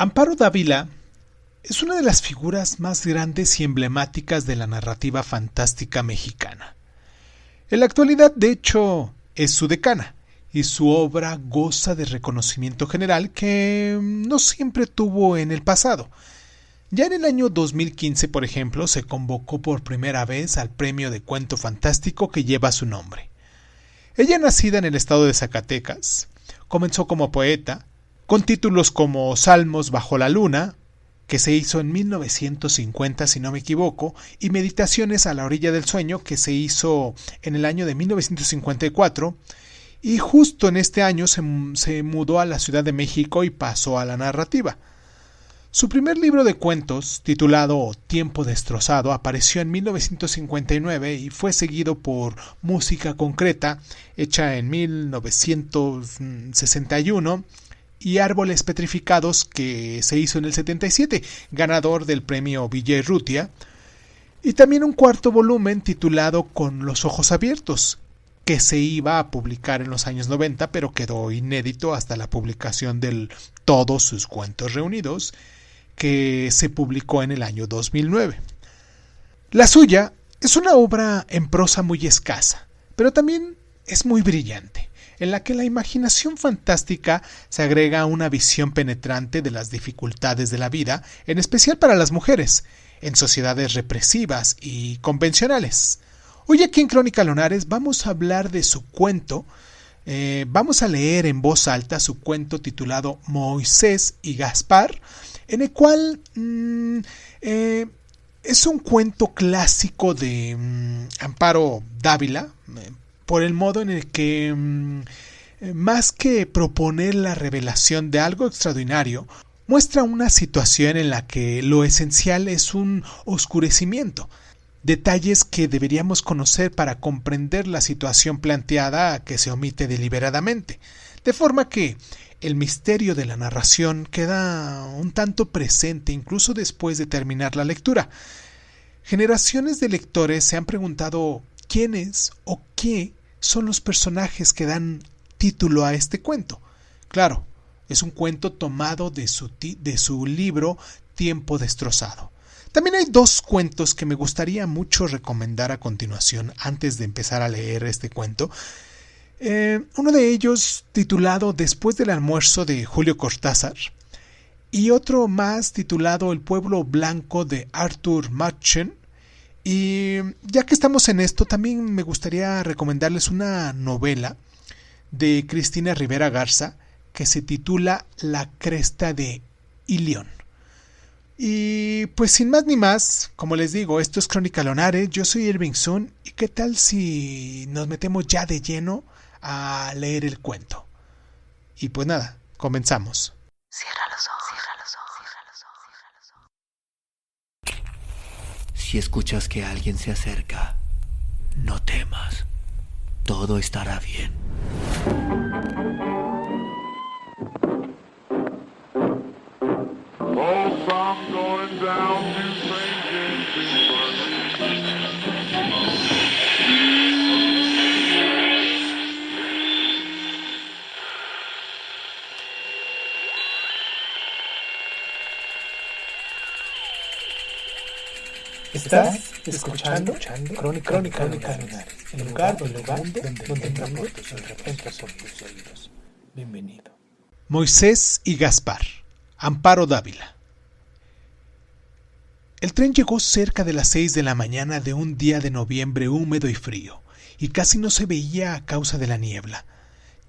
Amparo Dávila es una de las figuras más grandes y emblemáticas de la narrativa fantástica mexicana. En la actualidad, de hecho, es su decana, y su obra goza de reconocimiento general que no siempre tuvo en el pasado. Ya en el año 2015, por ejemplo, se convocó por primera vez al premio de cuento fantástico que lleva su nombre. Ella, nacida en el estado de Zacatecas, comenzó como poeta, con títulos como Salmos bajo la luna, que se hizo en 1950 si no me equivoco, y Meditaciones a la orilla del sueño, que se hizo en el año de 1954, y justo en este año se mudó a la Ciudad de México y pasó a la narrativa. Su primer libro de cuentos, titulado Tiempo destrozado, apareció en 1959 y fue seguido por Música concreta, hecha en 1961, y Árboles petrificados, que se hizo en el 77, ganador del premio Villaurrutia, y también un cuarto volumen titulado Con los ojos abiertos, que se iba a publicar en los años 90, pero quedó inédito hasta la publicación del Todos sus cuentos reunidos, que se publicó en el año 2009. La suya es una obra en prosa muy escasa, pero también es muy brillante, en la que la imaginación fantástica se agrega a una visión penetrante de las dificultades de la vida, en especial para las mujeres, en sociedades represivas y convencionales. Hoy aquí en Crónica Lunares vamos a hablar de su cuento. Vamos a leer en voz alta su cuento titulado Moisés y Gaspar, en el cual es un cuento clásico de Amparo Dávila, por el modo en el que, más que proponer la revelación de algo extraordinario, muestra una situación en la que lo esencial es un oscurecimiento. Detalles que deberíamos conocer para comprender la situación planteada que se omite deliberadamente, de forma que el misterio de la narración queda un tanto presente incluso después de terminar la lectura. Generaciones de lectores se han preguntado quiénes o qué son los personajes que dan título a este cuento. Claro, es un cuento tomado de su libro Tiempo destrozado. También hay dos cuentos que me gustaría mucho recomendar a continuación antes de empezar a leer este cuento. Uno de ellos titulado Después del almuerzo de Julio Cortázar y otro más titulado El pueblo blanco de Arthur Machen. Y ya que estamos en esto, también me gustaría recomendarles una novela de Cristina Rivera Garza que se titula La cresta de Ilión. Y pues sin más ni más, como les digo, esto es Crónica Lunares, yo soy Irving Sun, y qué tal si nos metemos ya de lleno a leer el cuento. Y pues nada, comenzamos. Cierra los ojos, cierra los ojos, cierra los ojos. Si escuchas que alguien se acerca, no temas, todo estará bien. I'm going down to St. James's Estás escuchando Crónica Lunares, el lugar donde entra por tus oídos. Bienvenido. Moisés y Gaspar, Amparo Dávila. El tren llegó cerca de las 6 de la mañana de un día de noviembre húmedo y frío, y casi no se veía a causa de la niebla.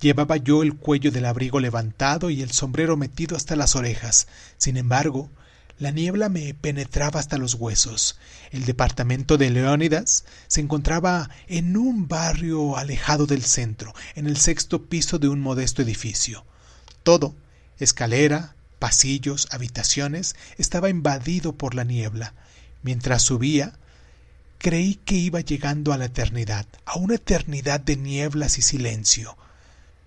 Llevaba yo el cuello del abrigo levantado y el sombrero metido hasta las orejas. Sin embargo, la niebla me penetraba hasta los huesos. El departamento de Leónidas se encontraba en un barrio alejado del centro, en el 6º piso de un modesto edificio. Todo, escalera, pasillos, habitaciones, estaba invadido por la niebla. Mientras subía, creí que iba llegando a la eternidad, a una eternidad de nieblas y silencio.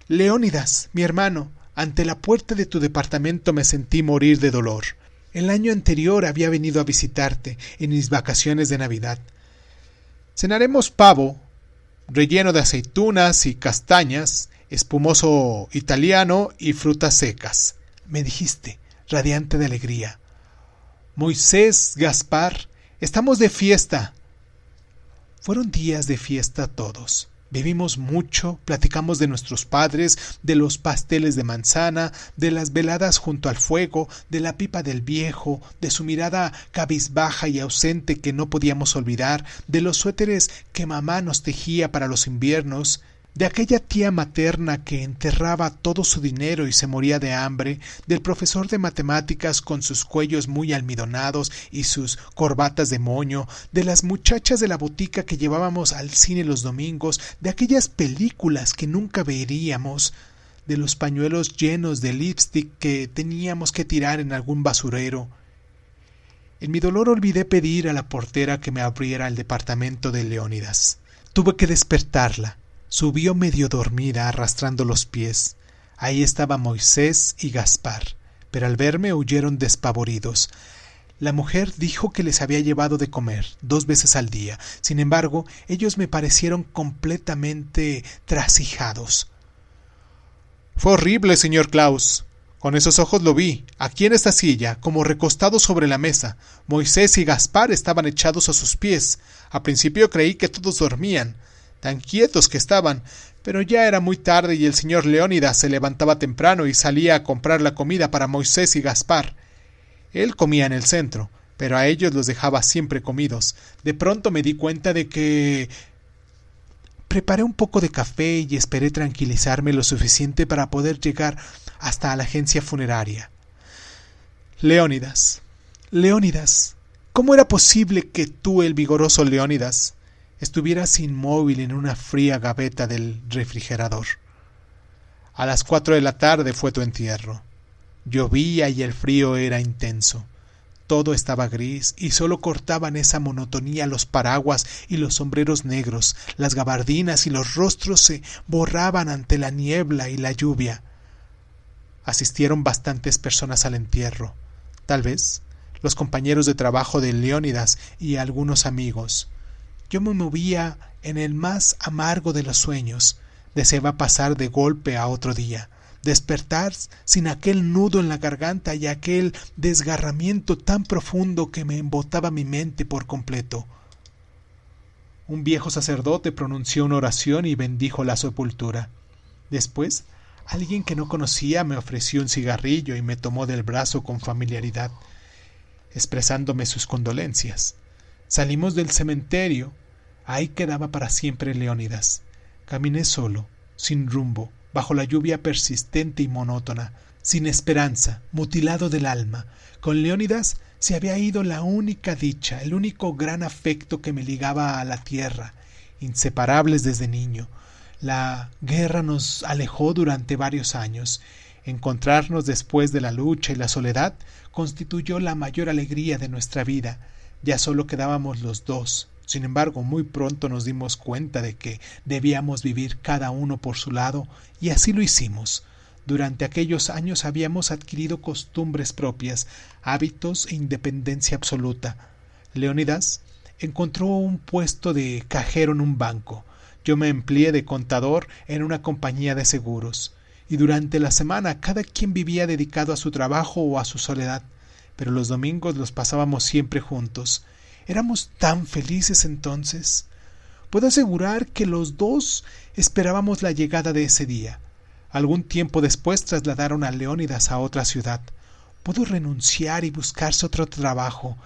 Leónidas, mi hermano, ante la puerta de tu departamento me sentí morir de dolor. El año anterior había venido a visitarte en mis vacaciones de Navidad. Cenaremos pavo, relleno de aceitunas y castañas, espumoso italiano y frutas secas. Me dijiste, radiante de alegría. Moisés, Gaspar, estamos de fiesta. Fueron días de fiesta todos. Bebimos mucho, platicamos de nuestros padres, de los pasteles de manzana, de las veladas junto al fuego, de la pipa del viejo, de su mirada cabizbaja y ausente que no podíamos olvidar, de los suéteres que mamá nos tejía para los inviernos, de aquella tía materna que enterraba todo su dinero y se moría de hambre, del profesor de matemáticas con sus cuellos muy almidonados y sus corbatas de moño, de las muchachas de la botica que llevábamos al cine los domingos, de aquellas películas que nunca veríamos, de los pañuelos llenos de lipstick que teníamos que tirar en algún basurero. En mi dolor olvidé pedir a la portera que me abriera el departamento de Leónidas. Tuve que despertarla. Subió medio dormida, arrastrando los pies. Ahí estaba Moisés y Gaspar, pero al verme huyeron despavoridos. La mujer dijo que les había llevado de comer 2 veces al día. Sin embargo, ellos me parecieron completamente trasijados. Fue horrible, señor Klaus. Con esos ojos lo vi, aquí en esta silla, como recostado sobre la mesa. Moisés y Gaspar estaban echados a sus pies. Al principio creí que todos dormían. Tan quietos que estaban, pero ya era muy tarde y el señor Leónidas se levantaba temprano y salía a comprar la comida para Moisés y Gaspar. Él comía en el centro, pero a ellos los dejaba siempre comidos. De pronto me di cuenta de que... Preparé un poco de café y esperé tranquilizarme lo suficiente para poder llegar hasta la agencia funeraria. Leónidas, ¿cómo era posible que tú, el vigoroso Leónidas, estuvieras inmóvil en una fría gaveta del refrigerador? A las 4 de la tarde fue tu entierro. Llovía y el frío era intenso. Todo estaba gris y solo cortaban esa monotonía los paraguas y los sombreros negros, las gabardinas y los rostros se borraban ante la niebla y la lluvia. Asistieron bastantes personas al entierro, tal vez los compañeros de trabajo de Leónidas y algunos amigos. Yo me movía en el más amargo de los sueños. Deseaba pasar de golpe a otro día, despertar sin aquel nudo en la garganta y aquel desgarramiento tan profundo que me embotaba mi mente por completo. Un viejo sacerdote pronunció una oración y bendijo la sepultura. Después, alguien que no conocía me ofreció un cigarrillo y me tomó del brazo con familiaridad, expresándome sus condolencias. Salimos del cementerio. Ahí quedaba para siempre Leónidas. Caminé solo, sin rumbo, bajo la lluvia persistente y monótona, sin esperanza, mutilado del alma. Con Leónidas se había ido la única dicha, el único gran afecto que me ligaba a la tierra, inseparables desde niño. La guerra nos alejó durante varios años. Encontrarnos después de la lucha y la soledad constituyó la mayor alegría de nuestra vida. Ya solo quedábamos los dos. Sin embargo, muy pronto nos dimos cuenta de que debíamos vivir cada uno por su lado, y así lo hicimos. Durante aquellos años habíamos adquirido costumbres propias, hábitos e independencia absoluta. Leónidas encontró un puesto de cajero en un banco. Yo me empleé de contador en una compañía de seguros. Y durante la semana cada quien vivía dedicado a su trabajo o a su soledad. Pero los domingos los pasábamos siempre juntos. Éramos tan felices entonces. Puedo asegurar que los dos esperábamos la llegada de ese día. Algún tiempo después trasladaron a Leónidas a otra ciudad. Pudo renunciar y buscarse otro trabajo.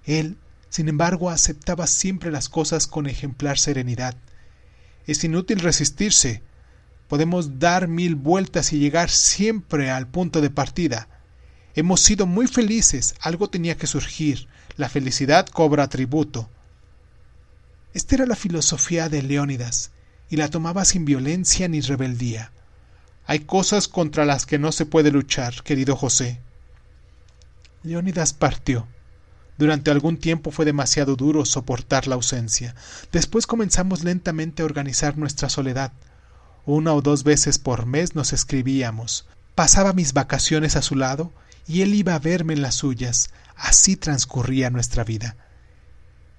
Él, sin embargo, aceptaba siempre las cosas con ejemplar serenidad. Es inútil resistirse. Podemos dar 1000 vueltas y llegar siempre al punto de partida. Hemos sido muy felices, algo tenía que surgir. La felicidad cobra tributo. Esta era la filosofía de Leónidas, y la tomaba sin violencia ni rebeldía. Hay cosas contra las que no se puede luchar, querido José. Leónidas partió. Durante algún tiempo fue demasiado duro soportar la ausencia. Después comenzamos lentamente a organizar nuestra soledad. 1 o 2 veces por mes nos escribíamos. Pasaba mis vacaciones a su lado y él iba a verme en las suyas. Así transcurría nuestra vida.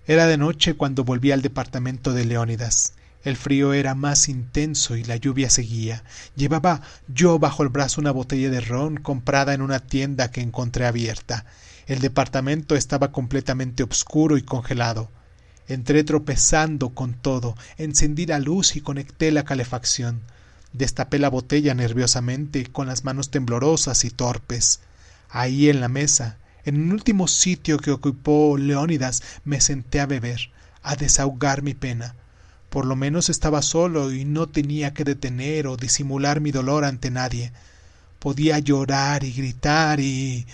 Era de noche cuando volví al departamento de Leónidas. El frío era más intenso y la lluvia seguía. Llevaba yo bajo el brazo una botella de ron comprada en una tienda que encontré abierta. El departamento estaba completamente oscuro y congelado. Entré tropezando con todo, encendí la luz y conecté la calefacción. Destapé la botella nerviosamente, con las manos temblorosas y torpes. Ahí en la mesa, en el último sitio que ocupó Leónidas, me senté a beber, a desahogar mi pena. Por lo menos estaba solo y no tenía que detener o disimular mi dolor ante nadie. Podía llorar y gritar y...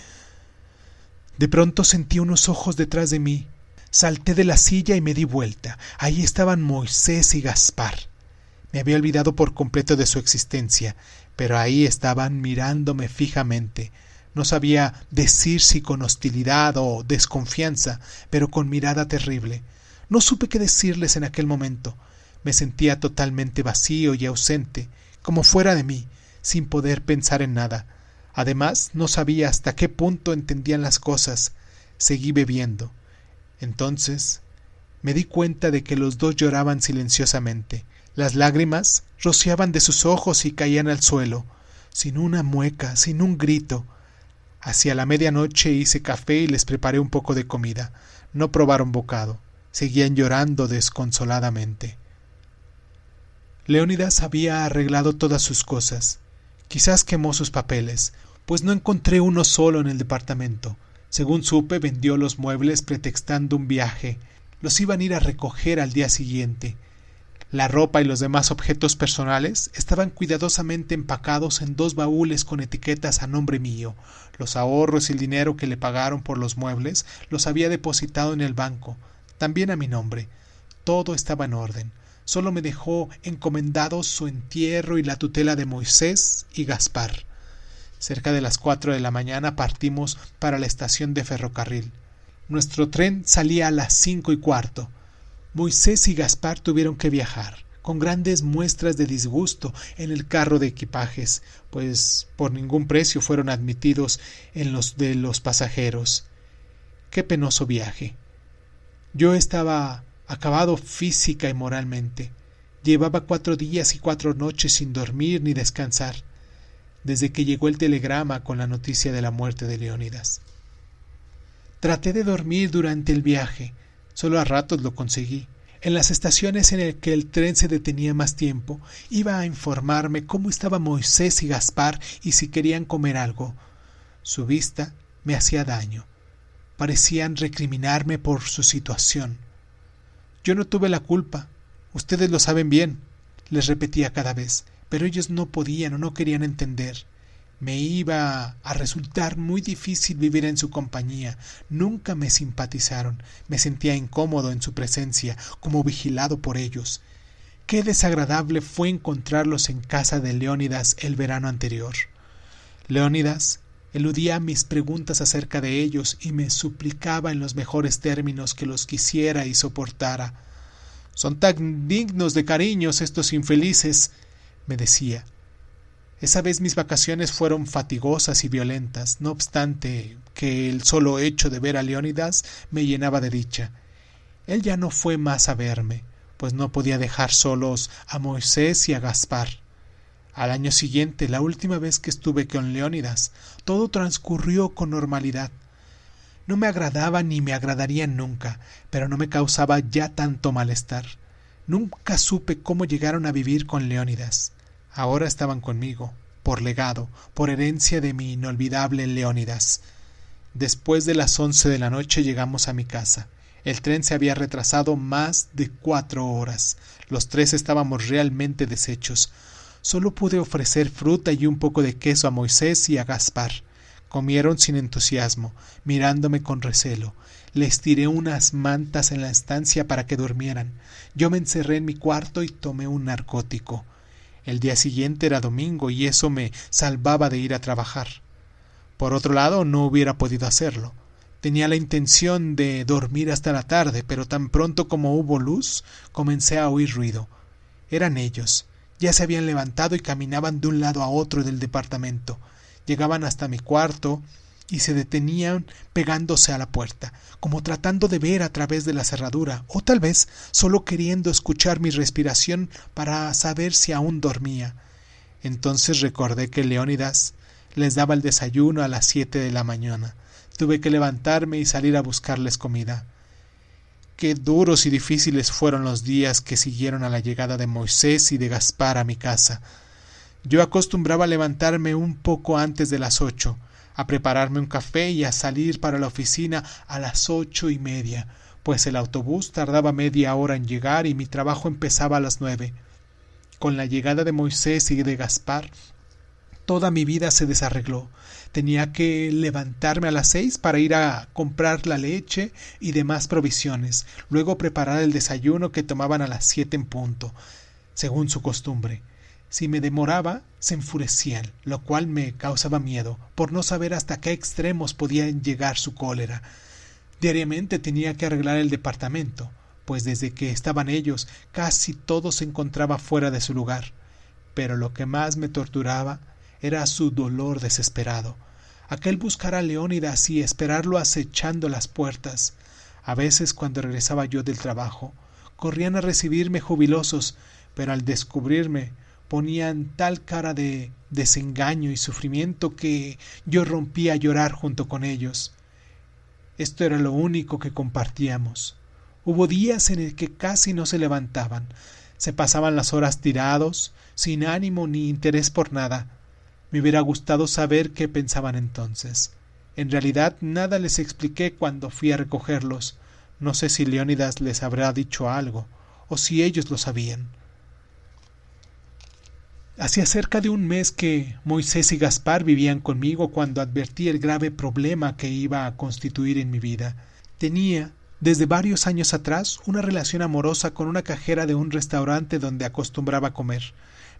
De pronto sentí unos ojos detrás de mí. Salté de la silla y me di vuelta. Ahí estaban Moisés y Gaspar. Me había olvidado por completo de su existencia, pero ahí estaban mirándome fijamente. No sabía decir si con hostilidad o desconfianza, pero con mirada terrible. No supe qué decirles en aquel momento. Me sentía totalmente vacío y ausente, como fuera de mí, sin poder pensar en nada. Además, no sabía hasta qué punto entendían las cosas. Seguí bebiendo. Entonces, me di cuenta de que los dos lloraban silenciosamente. Las lágrimas rociaban de sus ojos y caían al suelo, sin una mueca, sin un grito. Hacia la medianoche hice café y les preparé un poco de comida. No probaron bocado. Seguían llorando desconsoladamente. Leónidas había arreglado todas sus cosas. Quizás quemó sus papeles, pues no encontré uno solo en el departamento. Según supe, vendió los muebles pretextando un viaje. Los iban a ir a recoger al día siguiente. La ropa y los demás objetos personales estaban cuidadosamente empacados en 2 baúles con etiquetas a nombre mío. Los ahorros y el dinero que le pagaron por los muebles los había depositado en el banco, también a mi nombre. Todo estaba en orden. Solo me dejó encomendados su entierro y la tutela de Moisés y Gaspar. Cerca de las 4 de la mañana partimos para la estación de ferrocarril. Nuestro tren salía a las 5:15. Moisés y Gaspar tuvieron que viajar, con grandes muestras de disgusto, en el carro de equipajes, pues por ningún precio fueron admitidos en los de los pasajeros. Qué penoso viaje. Yo estaba acabado física y moralmente. Llevaba 4 días y 4 noches sin dormir ni descansar, desde que llegó el telegrama con la noticia de la muerte de Leónidas. Traté de dormir durante el viaje, solo a ratos lo conseguí. En las estaciones en las que el tren se detenía más tiempo, iba a informarme cómo estaban Moisés y Gaspar y si querían comer algo. Su vista me hacía daño. Parecían recriminarme por su situación. Yo no tuve la culpa. Ustedes lo saben bien, les repetía cada vez, pero ellos no podían o no querían entender. Me iba a resultar muy difícil vivir en su compañía. Nunca me simpatizaron. Me sentía incómodo en su presencia, como vigilado por ellos. Qué desagradable fue encontrarlos en casa de Leónidas el verano anterior. Leónidas eludía mis preguntas acerca de ellos y me suplicaba en los mejores términos que los quisiera y soportara. «Son tan dignos de cariños estos infelices», me decía. Esa vez mis vacaciones fueron fatigosas y violentas, no obstante que el solo hecho de ver a Leónidas me llenaba de dicha. Él ya no fue más a verme, pues no podía dejar solos a Moisés y a Gaspar. Al año siguiente, la última vez que estuve con Leónidas, todo transcurrió con normalidad. No me agradaba ni me agradaría nunca, pero no me causaba ya tanto malestar. Nunca supe cómo llegaron a vivir con Leónidas. Ahora estaban conmigo, por legado, por herencia de mi inolvidable Leónidas. Después de las 11 de la noche llegamos a mi casa. El tren se había retrasado más de 4 horas. Los 3 estábamos realmente deshechos. Solo pude ofrecer fruta y un poco de queso a Moisés y a Gaspar. Comieron sin entusiasmo, mirándome con recelo. Les tiré unas mantas en la estancia para que durmieran. Yo me encerré en mi cuarto y tomé un narcótico. El día siguiente era domingo y eso me salvaba de ir a trabajar. Por otro lado, no hubiera podido hacerlo. Tenía la intención de dormir hasta la tarde, pero tan pronto como hubo luz, comencé a oír ruido. Eran ellos. Ya se habían levantado y caminaban de un lado a otro del departamento. Llegaban hasta mi cuarto, y se detenían pegándose a la puerta, como tratando de ver a través de la cerradura, o tal vez solo queriendo escuchar mi respiración para saber si aún dormía. Entonces recordé que Leónidas les daba el desayuno a las 7 de la mañana. Tuve que levantarme y salir a buscarles comida. Qué duros y difíciles fueron los días que siguieron a la llegada de Moisés y de Gaspar a mi casa. Yo acostumbraba a levantarme un poco antes de las 8, a prepararme un café y a salir para la oficina a las 8:30, pues el autobús tardaba media hora en llegar y mi trabajo empezaba a las 9. Con la llegada de Moisés y de Gaspar, toda mi vida se desarregló. Tenía que levantarme a las 6 para ir a comprar la leche y demás provisiones, luego preparar el desayuno que tomaban a las 7 en punto, según su costumbre. Si me demoraba, se enfurecían, lo cual me causaba miedo, por no saber hasta qué extremos podía llegar su cólera. Diariamente tenía que arreglar el departamento, pues desde que estaban ellos, casi todo se encontraba fuera de su lugar. Pero lo que más me torturaba era su dolor desesperado, aquel buscar a Leónidas y esperarlo acechando las puertas. A veces, cuando regresaba yo del trabajo, corrían a recibirme jubilosos, pero al descubrirme ponían tal cara de desengaño y sufrimiento que yo rompía a llorar junto con ellos. Esto era lo único que compartíamos. Hubo días en el que casi no se levantaban, se pasaban las horas tirados, sin ánimo ni interés por nada. Me hubiera gustado saber qué pensaban entonces. En realidad nada les expliqué cuando fui a recogerlos. No sé si Leónidas les habrá dicho algo, o si ellos lo sabían. Hacía cerca de un mes que Moisés y Gaspar vivían conmigo cuando advertí el grave problema que iba a constituir en mi vida. Tenía, desde varios años atrás, una relación amorosa con una cajera de un restaurante donde acostumbraba a comer.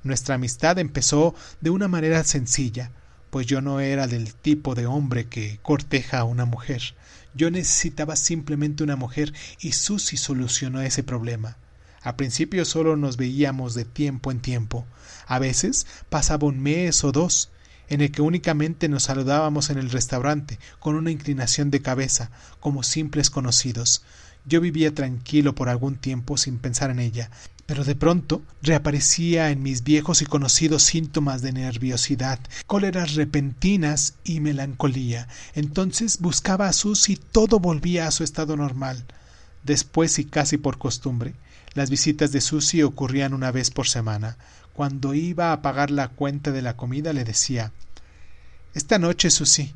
Nuestra amistad empezó de una manera sencilla, pues yo no era del tipo de hombre que corteja a una mujer. Yo necesitaba simplemente una mujer y Susi solucionó ese problema. Al principio solo nos veíamos de tiempo en tiempo. A veces pasaba un mes o dos, en el que únicamente nos saludábamos en el restaurante, con una inclinación de cabeza, como simples conocidos. Yo vivía tranquilo por algún tiempo sin pensar en ella, pero de pronto reaparecía en mis viejos y conocidos síntomas de nerviosidad, cóleras repentinas y melancolía. Entonces buscaba a Susi y todo volvía a su estado normal. Después, y casi por costumbre, las visitas de Susi ocurrían una vez por semana. Cuando iba a pagar la cuenta de la comida le decía: «Esta noche, Susi».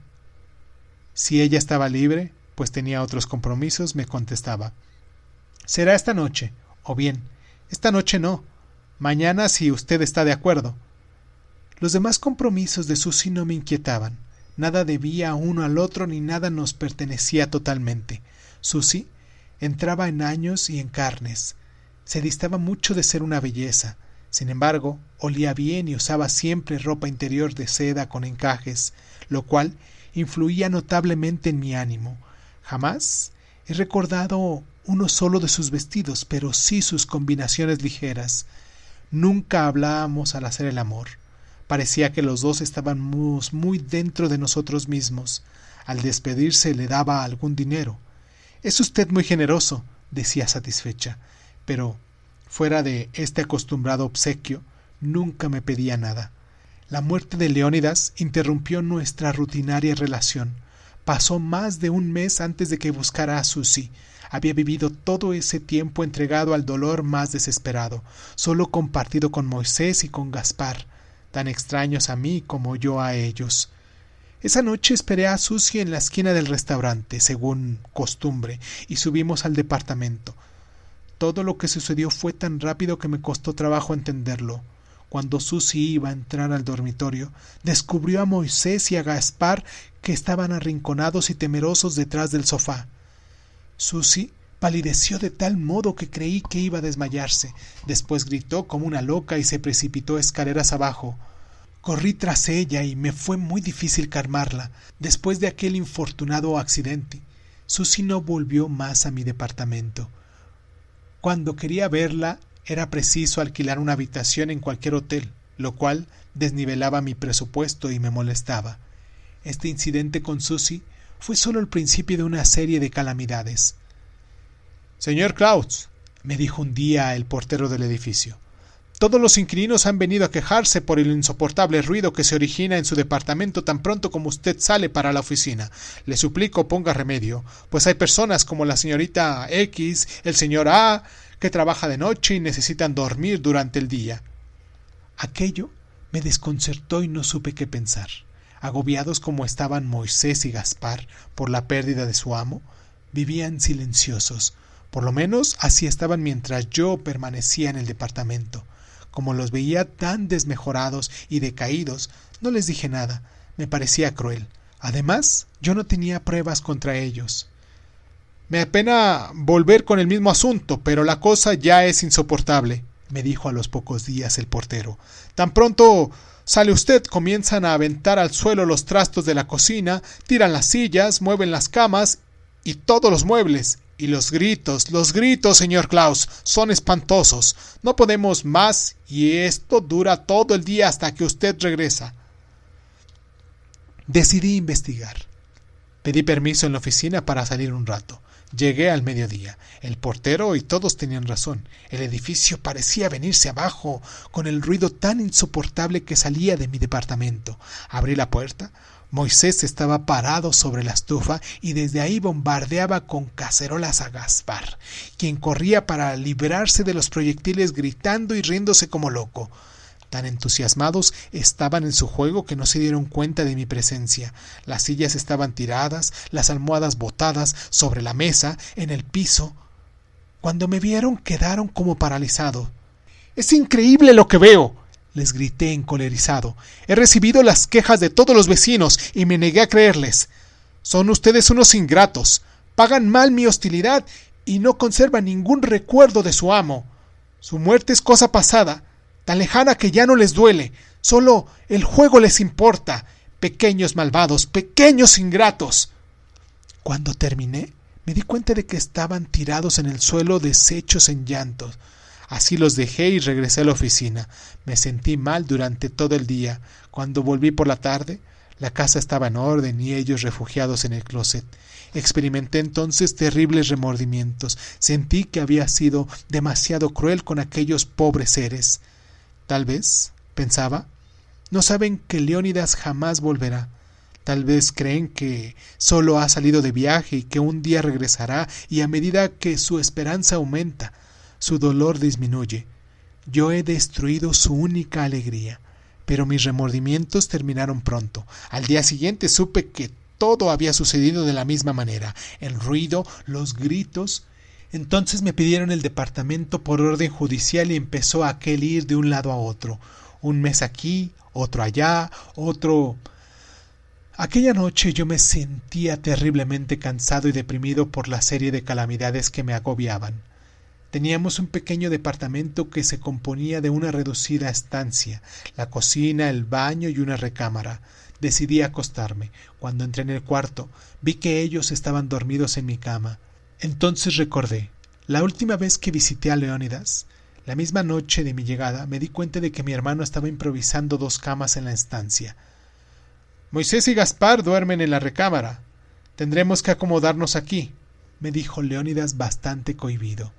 Si ella estaba libre, pues tenía otros compromisos, me contestaba: «Será esta noche», o bien: «Esta noche no, mañana si usted está de acuerdo». Los demás compromisos de Susi no me inquietaban. Nada debía uno al otro ni nada nos pertenecía totalmente. Susi entraba en años y en carnes. Se distaba mucho de ser una belleza. Sin embargo, olía bien y usaba siempre ropa interior de seda con encajes, lo cual influía notablemente en mi ánimo. Jamás he recordado uno solo de sus vestidos, pero sí sus combinaciones ligeras. Nunca hablábamos al hacer el amor. Parecía que los dos estábamos muy dentro de nosotros mismos. Al despedirse le daba algún dinero. «Es usted muy generoso», decía satisfecha, pero fuera de este acostumbrado obsequio, nunca me pedía nada. La muerte de Leónidas interrumpió nuestra rutinaria relación. Pasó más de un mes antes de que buscara a Susi. Había vivido todo ese tiempo entregado al dolor más desesperado, solo compartido con Moisés y con Gaspar, tan extraños a mí como yo a ellos. Esa noche esperé a Susi en la esquina del restaurante, según costumbre, y subimos al departamento. Todo lo que sucedió fue tan rápido que me costó trabajo entenderlo. Cuando Susi iba a entrar al dormitorio, descubrió a Moisés y a Gaspar que estaban arrinconados y temerosos detrás del sofá. Susi palideció de tal modo que creí que iba a desmayarse. Después gritó como una loca y se precipitó escaleras abajo. Corrí tras ella y me fue muy difícil calmarla. Después de aquel infortunado accidente, Susi no volvió más a mi departamento. Cuando quería verla, era preciso alquilar una habitación en cualquier hotel, lo cual desnivelaba mi presupuesto y me molestaba. Este incidente con Susie fue solo el principio de una serie de calamidades. «Señor Klaus», me dijo un día el portero del edificio, «todos los inquilinos han venido a quejarse por el insoportable ruido que se origina en su departamento tan pronto como usted sale para la oficina. Le suplico ponga remedio, pues hay personas como la señorita X, el señor A, que trabaja de noche y necesitan dormir durante el día». Aquello me desconcertó y no supe qué pensar. Agobiados como estaban Moisés y Gaspar por la pérdida de su amo, vivían silenciosos. Por lo menos así estaban mientras yo permanecía en el departamento. Como los veía tan desmejorados y decaídos, no les dije nada. Me parecía cruel. Además, yo no tenía pruebas contra ellos. «Me apena volver con el mismo asunto, pero la cosa ya es insoportable», me dijo a los pocos días el portero. «Tan pronto sale usted, comienzan a aventar al suelo los trastos de la cocina, tiran las sillas, mueven las camas y todos los muebles. Y los gritos, señor Klaus, son espantosos. No podemos más y esto dura todo el día hasta que usted regresa». Decidí investigar. Pedí permiso en la oficina para salir un rato. Llegué al mediodía. El portero y todos tenían razón. El edificio parecía venirse abajo con el ruido tan insoportable que salía de mi departamento. Abrí la puerta. Moisés estaba parado sobre la estufa y desde ahí bombardeaba con cacerolas a Gaspar, quien corría para librarse de los proyectiles gritando y riéndose como loco. Tan entusiasmados estaban en su juego que no se dieron cuenta de mi presencia. Las sillas estaban tiradas, las almohadas botadas sobre la mesa, en el piso. Cuando me vieron quedaron como paralizados. «¡Es increíble lo que veo!», les grité encolerizado. «He recibido las quejas de todos los vecinos y me negué a creerles. Son ustedes unos ingratos. Pagan mal mi hostilidad y no conservan ningún recuerdo de su amo. Su muerte es cosa pasada, tan lejana que ya no les duele. Solo el juego les importa. Pequeños malvados, pequeños ingratos». Cuando terminé, me di cuenta de que estaban tirados en el suelo deshechos en llantos. Así los dejé y regresé a la oficina. Me sentí mal durante todo el día. Cuando volví por la tarde, la casa estaba en orden y ellos refugiados en el closet. Experimenté entonces terribles remordimientos. Sentí que había sido demasiado cruel con aquellos pobres seres. Tal vez, pensaba, no saben que Leónidas jamás volverá. Tal vez creen que solo ha salido de viaje y que un día regresará, y a medida que su esperanza aumenta, su dolor disminuye. Yo he destruido su única alegría. Pero mis remordimientos terminaron pronto. Al día siguiente supe que todo había sucedido de la misma manera. El ruido, los gritos. Entonces me pidieron el departamento por orden judicial y empezó aquel ir de un lado a otro. Un mes aquí, otro allá, otro. Aquella noche yo me sentía terriblemente cansado y deprimido por la serie de calamidades que me agobiaban. Teníamos un pequeño departamento que se componía de una reducida estancia, la cocina, el baño y una recámara. Decidí acostarme. Cuando entré en el cuarto, vi que ellos estaban dormidos en mi cama. Entonces recordé, la última vez que visité a Leónidas, la misma noche de mi llegada, me di cuenta de que mi hermano estaba improvisando 2 camas en la estancia. «Moisés y Gaspar duermen en la recámara. Tendremos que acomodarnos aquí», me dijo Leónidas bastante cohibido.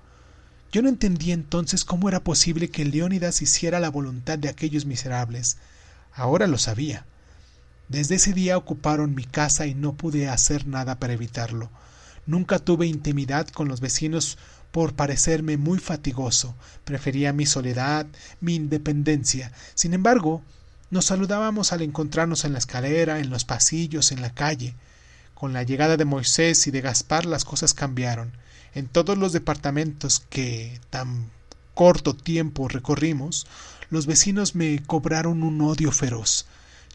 Yo no entendía entonces cómo era posible que Leónidas hiciera la voluntad de aquellos miserables. Ahora lo sabía. Desde ese día ocuparon mi casa y no pude hacer nada para evitarlo. Nunca tuve intimidad con los vecinos por parecerme muy fatigoso. Prefería mi soledad, mi independencia. Sin embargo, nos saludábamos al encontrarnos en la escalera, en los pasillos, en la calle. Con la llegada de Moisés y de Gaspar las cosas cambiaron. En todos los departamentos que tan corto tiempo recorrimos, los vecinos me cobraron un odio feroz.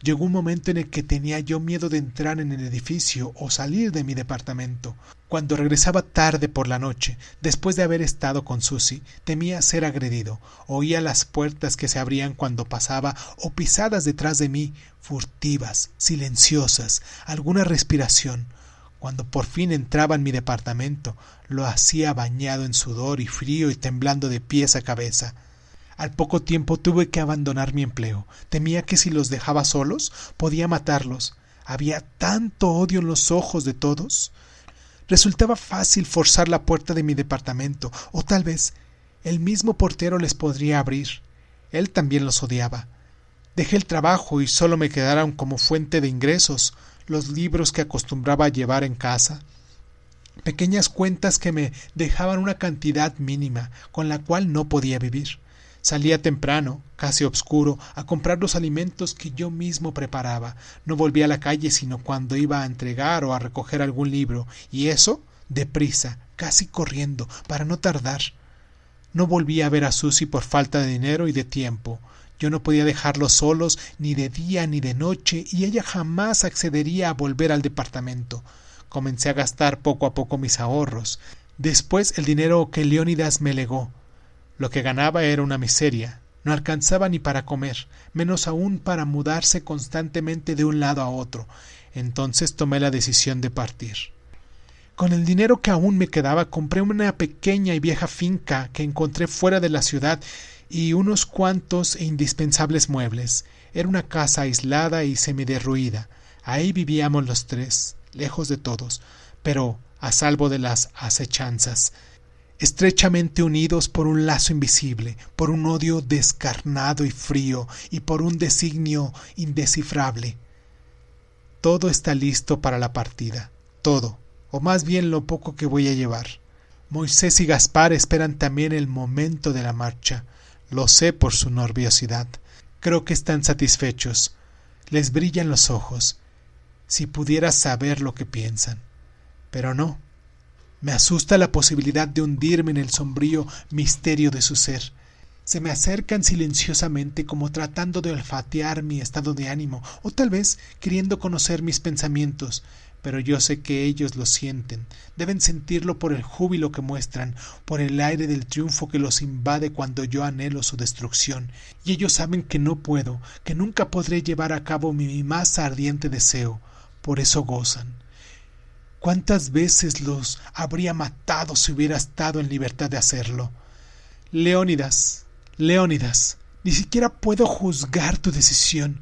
Llegó un momento en el que tenía yo miedo de entrar en el edificio o salir de mi departamento. Cuando regresaba tarde por la noche, después de haber estado con Susie, temía ser agredido. Oía las puertas que se abrían cuando pasaba o pisadas detrás de mí, furtivas, silenciosas, alguna respiración. Cuando por fin entraba en mi departamento, lo hacía bañado en sudor y frío y temblando de pies a cabeza. Al poco tiempo tuve que abandonar mi empleo. Temía que si los dejaba solos, podía matarlos. Había tanto odio en los ojos de todos. Resultaba fácil forzar la puerta de mi departamento, o tal vez el mismo portero les podría abrir. Él también los odiaba. Dejé el trabajo y solo me quedaron como fuente de ingresos los libros que acostumbraba a llevar en casa. Pequeñas cuentas que me dejaban una cantidad mínima, con la cual no podía vivir. Salía temprano, casi oscuro, a comprar los alimentos que yo mismo preparaba. No volvía a la calle sino cuando iba a entregar o a recoger algún libro, y eso deprisa, casi corriendo, para no tardar. No volvía a ver a Susie por falta de dinero y de tiempo. Yo no podía dejarlos solos ni de día ni de noche, y ella jamás accedería a volver al departamento. Comencé a gastar poco a poco mis ahorros. Después el dinero que Leónidas me legó. Lo que ganaba era una miseria. No alcanzaba ni para comer, menos aún para mudarse constantemente de un lado a otro. Entonces tomé la decisión de partir. Con el dinero que aún me quedaba compré una pequeña y vieja finca que encontré fuera de la ciudad y unos cuantos e indispensables muebles. Era una casa aislada y semiderruida. Ahí vivíamos los tres, lejos de todos, pero a salvo de las acechanzas, estrechamente unidos por un lazo invisible, por un odio descarnado y frío, y por un designio indescifrable. Todo está listo para la partida, todo, o más bien lo poco que voy a llevar. Moisés y Gaspar esperan también el momento de la marcha. Lo sé por su nerviosidad. Creo que están satisfechos. Les brillan los ojos. Si pudiera saber lo que piensan. Pero no. Me asusta la posibilidad de hundirme en el sombrío misterio de su ser. Se me acercan silenciosamente como tratando de olfatear mi estado de ánimo, o tal vez queriendo conocer mis pensamientos, pero yo sé que ellos lo sienten. Deben sentirlo por el júbilo que muestran, por el aire del triunfo que los invade cuando yo anhelo su destrucción, y ellos saben que no puedo, que nunca podré llevar a cabo mi más ardiente deseo. Por eso gozan. ¿Cuántas veces los habría matado si hubiera estado en libertad de hacerlo? Leónidas, ni siquiera puedo juzgar tu decisión.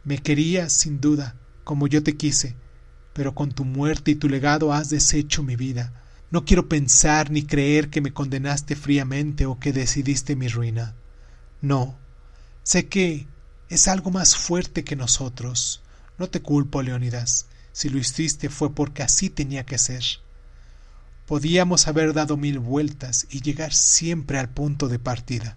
Me querías, sin duda, como yo te quise, pero con tu muerte y tu legado has deshecho mi vida. No quiero pensar ni creer que me condenaste fríamente o que decidiste mi ruina. No, sé que es algo más fuerte que nosotros. No te culpo, Leónidas. Si lo hiciste fue porque así tenía que ser. Podíamos haber dado 1000 vueltas y llegar siempre al punto de partida.